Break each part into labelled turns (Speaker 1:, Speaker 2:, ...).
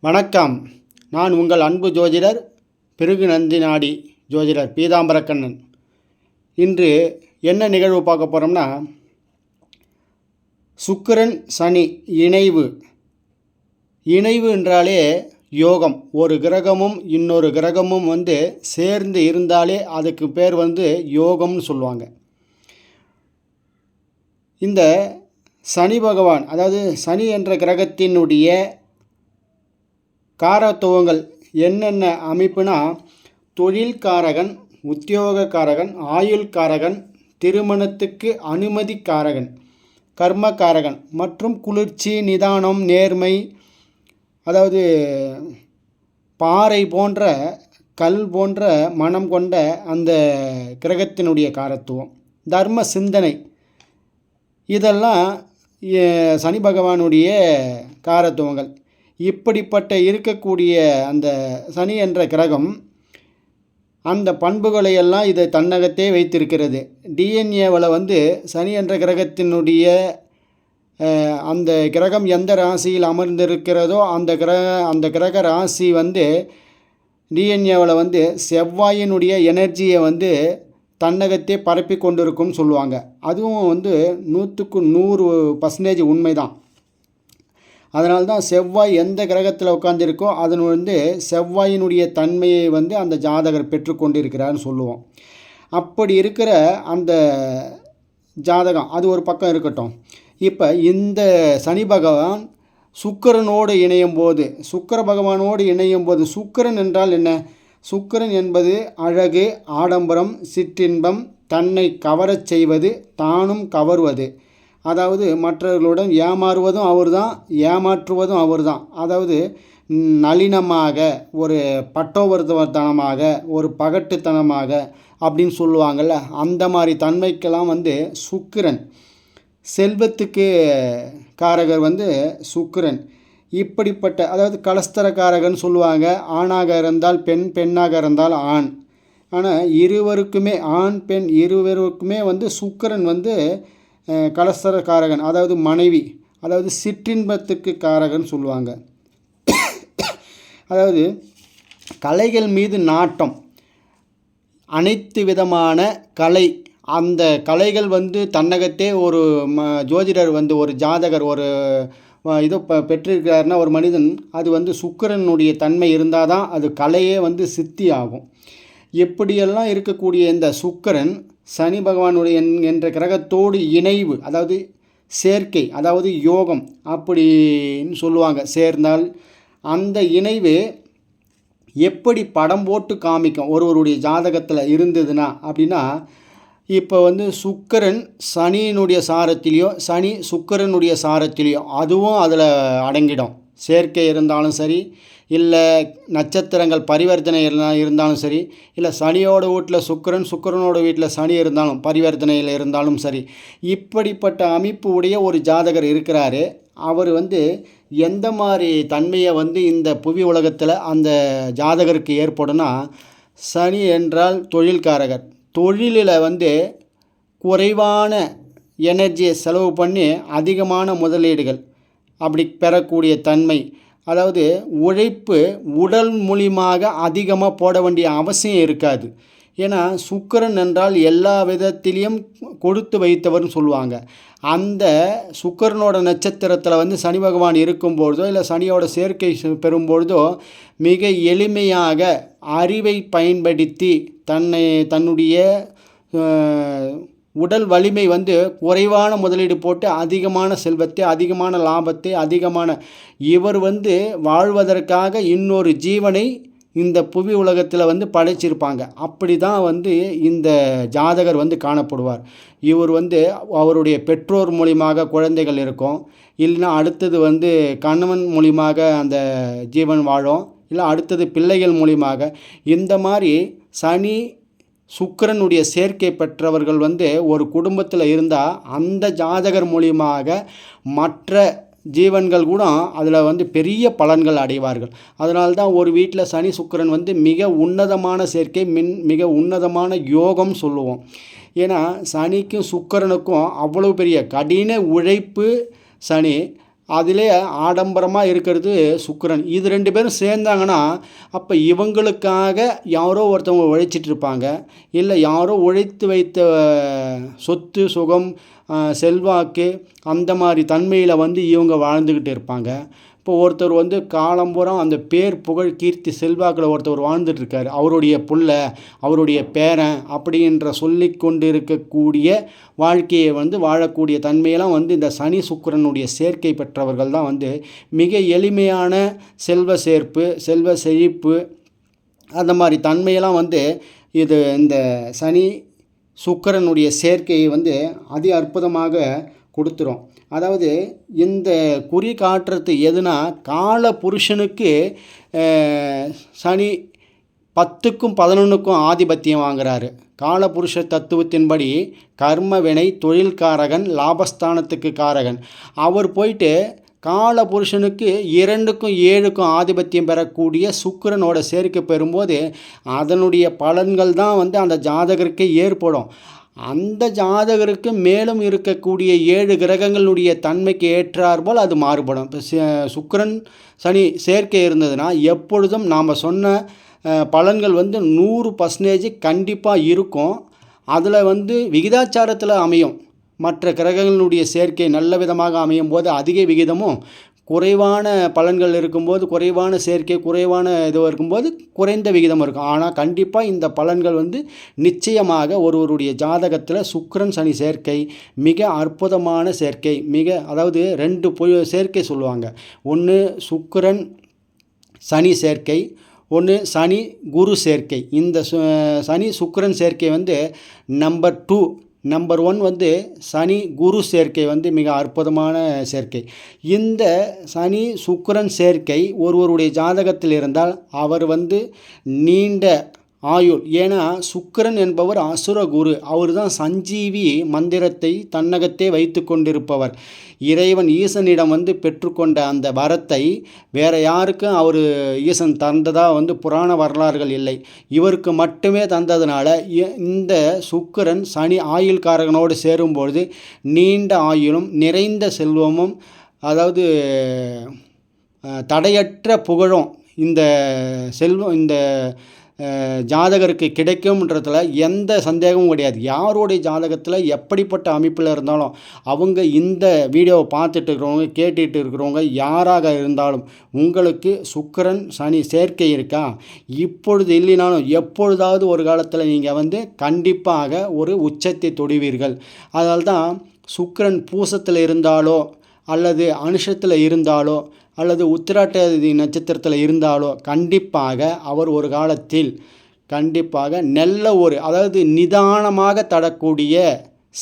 Speaker 1: வணக்கம். நான் உங்கள் அன்பு ஜோதிடர் பிருகு நந்தினாடி ஜோதிடர் பீதாம்பரக்கண்ணன். இன்று என்ன நிகழ்வு பார்க்க போகிறோம்னா, சுக்கிரன் சனி இணைவு. இணைவு என்றாலே யோகம். ஒரு கிரகமும் இன்னொரு கிரகமும் சேர்ந்து இருந்தாலே அதுக்கு பேர் யோகம்னு சொல்லுவாங்க. இந்த சனி பகவான், அதாவது சனி என்ற கிரகத்தினுடைய காரத்துவங்கள் என்னென்ன அமைப்புனா, தொழில்காரகன், உத்தியோகக்காரகன், ஆயுள்காரகன், திருமணத்துக்கு அனுமதிக்காரகன், கர்மக்காரகன் மற்றும் குளிர்ச்சி, நிதானம், நேர்மை, அதாவது பாறை போன்ற கல் போன்ற மனம் கொண்ட அந்த கிரகத்தினுடைய காரத்துவம், தர்ம சிந்தனை, இதெல்லாம் சனி பகவானுடைய காரத்துவங்கள். இப்படிப்பட்ட இருக்கக்கூடிய அந்த சனி என்ற கிரகம் அந்த பண்புகளையெல்லாம் இது தன்னகத்தே வைத்திருக்கிறது. டிஎன்ஏவில் சனி என்ற கிரகத்தினுடைய அந்த கிரகம் எந்த ராசியில் அமர்ந்திருக்கிறதோ அந்த கிரக ராசி டிஎன்ஏவில் செவ்வாயினுடைய எனர்ஜியை தன்னகத்தே பரப்பி கொண்டிருக்கும்னு சொல்லுவாங்க. அதுவும் 100க்கு 100% உண்மைதான். அதனால்தான் செவ்வாய் எந்த கிரகத்தில் உட்காந்துருக்கோ அதன் செவ்வாயினுடைய தன்மையை அந்த ஜாதகர் பெற்றுக்கொண்டிருக்கிறார்னு சொல்லுவோம். அப்படி இருக்கிற அந்த ஜாதகம் அது ஒரு பக்கம் இருக்கட்டும். இப்போ இந்த சனி பகவான் சுக்கிரனோடு இணையும் போது, சுக்கிர பகவானோடு இணையும் போது, சுக்கிரன் என்றால் என்ன? சுக்கிரன் என்பது அழகு, ஆடம்பரம், சிற்றின்பம், தன்னை கவரச் செய்வது, தானும் கவர்வது. அதாவது மற்றவர்களுடன் ஏமாறுவதும் அவர் தான், ஏமாற்றுவதும் அவர் தான். அதாவது நளினமாக, ஒரு பட்டோவர்த்தனமாக, ஒரு பகட்டுத்தனமாக அப்படின்னு சொல்லுவாங்கள்ல, அந்த மாதிரி தன்மைக்கெல்லாம் சுக்கிரன். செல்வத்துக்கு காரகர் சுக்கிரன். இப்படிப்பட்ட, அதாவது கலஸ்தரக்காரகன் சொல்லுவாங்க. ஆணாக இருந்தால் பெண், பெண்ணாக இருந்தால் ஆண். ஆனால் இருவருக்குமே, ஆண் பெண் இருவருக்குமே சுக்கிரன் கலஸ்தரக்காரகன், அதாவது மனைவி, அதாவது சிற்றின்பத்துக்கு காரகன் சொல்லுவாங்க. அதாவது கலைகள் மீது நாட்டம், அனைத்து விதமான கலை, அந்த கலைகள் தன்னகத்தே ஒரு ஜோதிடர் ஒரு ஜாதகர் ஒரு இது பெற்றிருக்கிறாருன்னா ஒரு மனிதன், அது சுக்கிரனுடைய தன்மை இருந்தால் தான் அது கலையே சித்தி ஆகும். எப்படியெல்லாம் இருக்கக்கூடிய இந்த சுக்கிரன் சனி பகவானுடைய என்ற கிரகத்தோடு இணைவு, அதாவது சேர்க்கை, அதாவது யோகம் அப்படின்னு சொல்லுவாங்க. சேர்ந்தால் அந்த இணைவு எப்படி படம் போட்டு காமிக்கும் ஒருவருடைய ஜாதகத்தில் இருந்ததுன்னா அப்படின்னா, இப்போ சுக்கிரன் சனியினுடைய சாரத்திலையோ, சனி சுக்கிரனுடைய சாரத்திலையோ அதுவும் அதில் அடங்கிடும். சேர்க்கை இருந்தாலும் சரி, இல்லை நட்சத்திரங்கள் பரிவர்த்தனை இருந்தாலும் சரி, இல்லை சனியோட வீட்டில் சுக்கிரன், சுக்கிரனோட வீட்டில் சனி இருந்தாலும், பரிவர்த்தனையில் இருந்தாலும் சரி, இப்படிப்பட்ட அமைப்பு உடைய ஒரு ஜாதகர் இருக்கிறாரு. அவர் எந்த மாதிரி தன்மையை இந்த புவி உலகத்தில் அந்த ஜாதகருக்கு ஏற்படும்னா, சனி என்றால் தொழில்காரகர். தொழிலில் குறைவான எனர்ஜியை செலவு பண்ணி அதிகமான முதலீடுகள் அப்படி பெறக்கூடிய தன்மை. அதாவது உழைப்பு உடல் மூலியமாக அதிகமாக போட வேண்டிய அவசியம் இருக்காது. ஏன்னா சுக்கிரன் என்றால் எல்லா விதத்திலையும் கொடுத்து வைத்தவர்னு சொல்லுவாங்க. அந்த சுக்கிரனோட நட்சத்திரத்தில் சனி பகவான் இருக்கும்பொழுதோ, இல்லை சனியோட சேர்க்கை பெறும்பொழுதோ, மிக எளிமையாக அறிவை பயன்படுத்தி தன்னுடைய உடல் வலிமை குறைவான முதலீடு போட்டு அதிகமான செல்வத்தை, அதிகமான லாபத்தை, அதிகமான இவர் வாழ்வதற்காக இன்னொரு ஜீவனை இந்த புவி உலகத்தில் படைச்சிருப்பாங்க. அப்படி தான் இந்த ஜாதகர் காணப்படுவார். இவர் அவருடைய பெற்றோர் மூலியமாக குழந்தைகள் இருக்கும், இல்லைன்னா அடுத்தது கணவன் மூலியமாக அந்த ஜீவன் வாழும், இல்லை அடுத்தது பிள்ளைகள் மூலியமாக. இந்த மாதிரி சனி சுக்கிரனுடைய சேர்க்கை பெற்றவர்கள் ஒரு குடும்பத்தில் இருந்தால் அந்த ஜாதகர் மூலியமாக மற்ற ஜீவன்கள் கூட அதில் பெரிய பலன்கள் அடைவார்கள். அதனால்தான் ஒரு வீட்டில் சனி சுக்கிரன் மிக உன்னதமான சேர்க்கை, மிக உன்னதமான யோகம் சொல்லுவோம். ஏன்னா சனிக்கும் சுக்கிரனுக்கும் அவ்வளோ பெரிய கடின உழைப்பு சனி, அதிலே ஆடம்பரமாக இருக்கிறது சுக்கிரன். இது 2 பேரும் சேர்ந்தாங்கன்னா அப்போ இவங்களுக்காக யாரோ ஒருத்தவங்க உழைச்சிட்டு இருப்பாங்க. இல்லை யாரோ உழைத்து வைத்த சொத்து சுகம் செல்வாக்கு அந்த மாதிரி தன்மையில் வந்து இவங்க வாழ்ந்துக்கிட்டு இருப்பாங்க. இப்போ ஒருத்தர் வந்து காலம்பூரா அந்த பேர் புகழ் கீர்த்தி செல்வாக்கில் ஒருத்தர் வாழ்ந்துட்டுருக்காரு, அவருடைய புள்ள அவருடைய பேரன் அப்படின்ற சொல்லி கொண்டு இருக்கக்கூடிய வாழ்க்கையை வந்து வாழக்கூடிய தன்மையெல்லாம் வந்து இந்த சனி சுக்கிரனுடைய சேர்க்கை பெற்றவர்கள் தான் வந்து மிக எளிமையான செல்வ சேர்ப்பு செல்வ செழிப்பு அந்த மாதிரி தன்மையெல்லாம் வந்து இந்த சனி சுக்கிரனுடைய சேர்க்கையை வந்து அதி அற்புதமாக கொடுத்துரும். அதாவது இந்த குறி காட்டுறது எதுனா, கால புருஷனுக்கு சனி 10க்கும் 11க்கும் ஆதிபத்தியம் வாங்குறாரு. காலபுருஷ தத்துவத்தின்படி கர்ம வினை தொழில்காரகன் லாபஸ்தானத்துக்கு காரகன். அவர் போயிட்டு கால புருஷனுக்கு 2க்கும் 7க்கும் ஆதிபத்தியம் பெறக்கூடிய சுக்கிரனோட சேர்க்கை பெறும்போது அதனுடைய பலன்கள் தான் வந்து அந்த ஜாதகருக்கே ஏற்படும். அந்த ஜாதகருக்கு மேலும் இருக்கக்கூடிய 7 கிரகங்களுடைய தன்மைக்கு ஏற்றாற்போல் அது மாறுபடும். இப்போ சுக்கிரன் சனி சேர்க்கை இருந்ததுன்னா எப்பொழுதும் நாம் சொன்ன பலன்கள் வந்து 100% கண்டிப்பாக இருக்கும். அதில் வந்து விகிதாச்சாரத்தில் அமையும். மற்ற கிரகங்களுடைய சேர்க்கை நல்ல விதமாக அமையும் போது அதிக விகிதமும், குறைவான பலன்கள் இருக்கும்போது குறைவான சேர்க்கை குறைவான இது இருக்கும்போது குறைந்த விகிதம் இருக்கும். ஆனால் கண்டிப்பாக இந்த பலன்கள் வந்து நிச்சயமாக ஒருவருடைய ஜாதகத்தில் சுக்கிரன் சனி சேர்க்கை மிக அற்புதமான சேர்க்கை. அதாவது 2 சேர்க்கை சொல்லுவாங்க. ஒன்று சுக்கிரன் சனி சேர்க்கை, ஒன்று சனி குரு சேர்க்கை. இந்த சனி சுக்கிரன் சேர்க்கை வந்து நம்பர் 2. நம்பர் 1 வந்து சனி குரு சேர்க்கை வந்து மிக அற்புதமான சேர்க்கை. இந்த சனி சுக்கிரன் சேர்க்கை ஒருவருடைய ஜாதகத்தில் இருந்தால் அவர் வந்து நீண்ட ஆயுள். ஏன்னா சுக்கிரன் என்பவர் அசுர குரு. அவர் தான் சஞ்சீவி மந்திரத்தை தன்னகத்தே வைத்து கொண்டிருப்பவர். இறைவன் ஈசனிடம் வந்து பெற்றுக்கொண்ட அந்த வரத்தை வேறு யாருக்கும் அவர் ஈசன் தந்ததாக வந்து புராண வரலாறுகள் இல்லை. இவருக்கு மட்டுமே தந்ததுனால இந்த சுக்கிரன் சனி ஆயுள்காரகனோடு சேரும்பொழுது நீண்ட ஆயுளும் நிறைந்த செல்வமும், அதாவது தடையற்ற புகழும் இந்த செல்வம் இந்த ஜாதகருக்கு கிடைக்கும்ன்றதுல எந்த சந்தேகமும் கிடையாது. யாருடைய ஜாதகத்தில் எப்படிப்பட்ட அமைப்பில் இருந்தாலும் அவங்க இந்த வீடியோவை பார்த்துட்டு இருக்கிறவங்க கேட்டுட்டு இருக்கிறவங்க யாராக இருந்தாலும் உங்களுக்கு சுக்கிரன் சனி சேர்க்கை இருக்கா, இப்பொழுது இல்லைனாலும் எப்பொழுதாவது ஒரு காலத்தில் நீங்கள் வந்து கண்டிப்பாக ஒரு உச்சத்தை தொடுவீர்கள். அதனால தான் சுக்கிரன் பூசத்தில் இருந்தாலோ அல்லது அனுஷத்தில் இருந்தாலோ அல்லது உத்திராட்டாதி நட்சத்திரத்தில் இருந்தாலோ கண்டிப்பாக அவர் ஒரு காலத்தில் கண்டிப்பாக அதாவது நிதானமாக தடக்கூடிய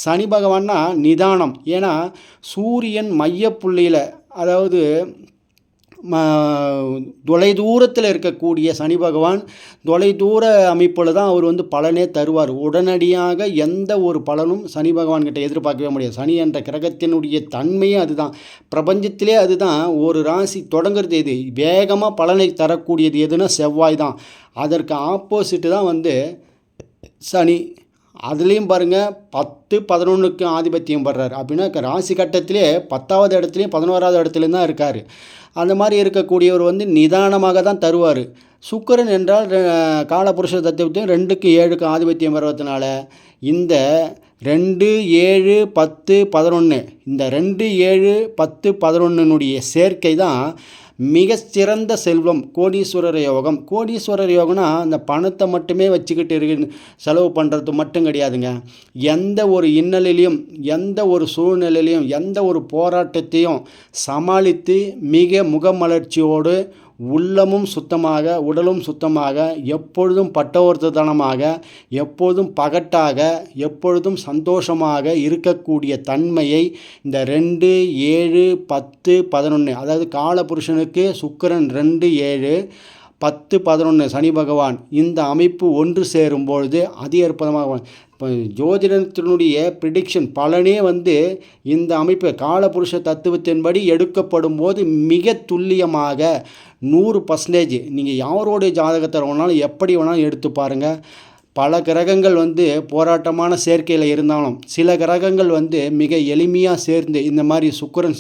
Speaker 1: சனி பகவான்னா நிதானம். ஏன்னா சூரியன் மையப்புள்ளியில், அதாவது தொலைதூரத்தில் இருக்கக்கூடிய சனி பகவான் தொலைதூர அமைப்பில் தான் அவர் வந்து பலனே தருவார். உடனடியாக எந்த ஒரு பலனும் சனி பகவான்கிட்ட எதிர்பார்க்கவே முடியாது. சனி என்ற கிரகத்தினுடைய தன்மையே அதுதான். பிரபஞ்சத்திலே அதுதான். ஒரு ராசி தொடங்குறது எது, வேகமாக பலனை தரக்கூடியது எதுனா செவ்வாய் தான். அதற்கு ஆப்போசிட்டு தான் வந்து சனி. அதுலேயும் பாருங்கள் 10, 11க்கு ஆதிபத்தியம் படுறார். அப்படின்னா ராசி கட்டத்திலே 10வது இடத்துலையும் 11வது இடத்துலையும் தான் இருக்கார். அந்த மாதிரி இருக்கக்கூடியவர் வந்து நிதானமாக தான் தருவார். சுக்கிரன் என்றால் காலபுருஷ தத்துவத்தையும் 2க்கு 7க்கு ஆதிபத்தியம் பெறுவதனால இந்த 2, 7, 10, 11 இந்த 2, 7, 10, 11னுடைய சேர்க்கை தான் மிகச்சிறந்த செல்வம். கோடீஸ்வரர் யோகம். கோடீஸ்வரர் யோகம்னா அந்த பணத்தை மட்டுமே வச்சுக்கிட்டு செலவு பண்ணுறது மட்டும் கிடையாதுங்க. எந்த ஒரு இன்னலிலையும் எந்த ஒரு சூழ்நிலையிலையும் எந்த ஒரு போராட்டத்தையும் சமாளித்து மிக முகமலர்ச்சியோடு உள்ளமும் சுத்தமாக உடலும் சுத்தமாக எப்பொழுதும் பட்டவர்த்தனமாக எப்பொழுதும் பகட்டாக எப்பொழுதும் சந்தோஷமாக இருக்கக்கூடிய தன்மையை இந்த 2, 7, 10, 11 அதாவது காலபுருஷனுக்கு சுக்கிரன் 2, 7, 10, 11 சனி பகவான் இந்த அமைப்பு ஒன்று சேரும்பொழுது அதி அற்புதமாக. இப்போ ஜோதிடத்தினுடைய ப்ரிடிக்ஷன் பலனே வந்து இந்த அமைப்பு காலபுருஷ தத்துவத்தின்படி எடுக்கப்படும் போது மிக துல்லியமாக 100% நீங்கள் யாரோடைய ஜாதகத்தை வேணாலும் எப்படி வேணாலும் எடுத்து பாருங்கள். பல கிரகங்கள் வந்து போராட்டமான சேர்க்கையில் இருந்தாலும் சில கிரகங்கள் வந்து மிக எளிமையாக சேர்ந்து இந்த மாதிரி சுக்கிரன்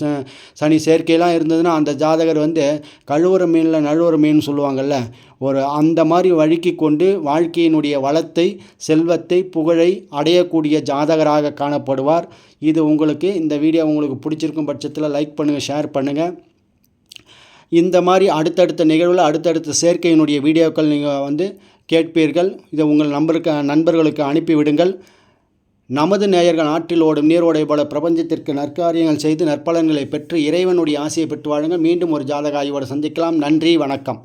Speaker 1: சனி சேர்க்கையெல்லாம் இருந்ததுன்னா அந்த ஜாதகர் வந்து கழுவுற மீனில் நழுவுற மீன் சொல்லுவாங்கள்ல, ஒரு அந்த மாதிரி வழுக்கி கொண்டு வாழ்க்கையினுடைய வளத்தை, செல்வத்தை, புகழை அடையக்கூடிய ஜாதகராக காணப்படுவார். இது உங்களுக்கு இந்த வீடியோ உங்களுக்கு பிடிச்சிருக்கும் பட்சத்தில் லைக் பண்ணுங்கள், ஷேர் பண்ணுங்கள். இந்த மாதிரி அடுத்தடுத்த நிகழ்வில் அடுத்தடுத்த சேர்க்கையினுடைய வீடியோக்கள் நீங்கள் வந்து கேட்பீர்கள். இதை உங்கள் நண்பர்களுக்கு அனுப்பிவிடுங்கள். நமது நேயர்கள் நாட்டில் ஓடும் நீரோடை போல பிரபஞ்சத்திற்கு நற்காரியங்கள் செய்து நற்பலன்களை பெற்று இறைவனுடைய ஆசையை பெற்று வாழுங்கள். மீண்டும் ஒரு ஜாதக ஆய்வோடு சந்திக்கலாம். நன்றி, வணக்கம்.